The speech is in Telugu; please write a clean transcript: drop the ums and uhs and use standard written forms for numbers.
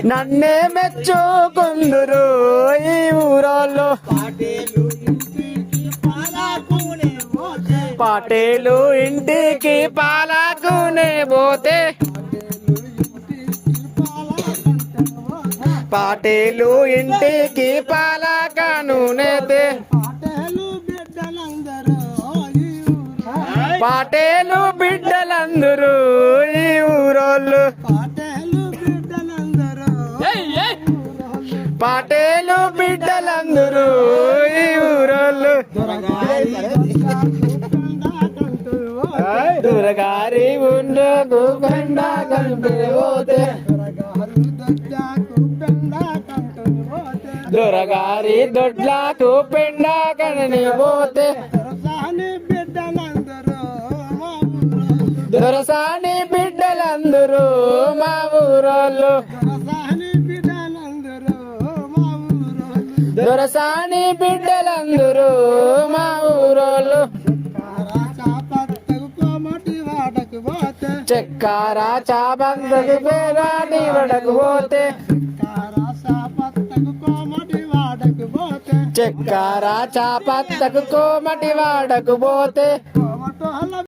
నన్నే మెచ్చుకుందురు ఈ ఊరోళ్ళు పాటేలు ఇంటికి పాలకునే పోతే పాటేలు ఇంటికి పాలకనునేతే పాటేలు బిడ్డలందరూ ఈ ఊరోళ్ళు పాటేలు బిడ్డలందరూ ఈ ఊరోళ్ళు దొరగారి ఉండకు పెండ కలిపిపోతే దొరగారి దొడ్లకు పెండ కని పోతే దొరసాని బిడ్డలందరూ మా ఊరోళ్ళు దొరసాని బిడ్డలందరూ మా ఊరోళ్ళు చెక్కార చాబందకు పేరాని వడకు పోతే చెక్కార చాపత్తకు కోమటి వాడకు పోతే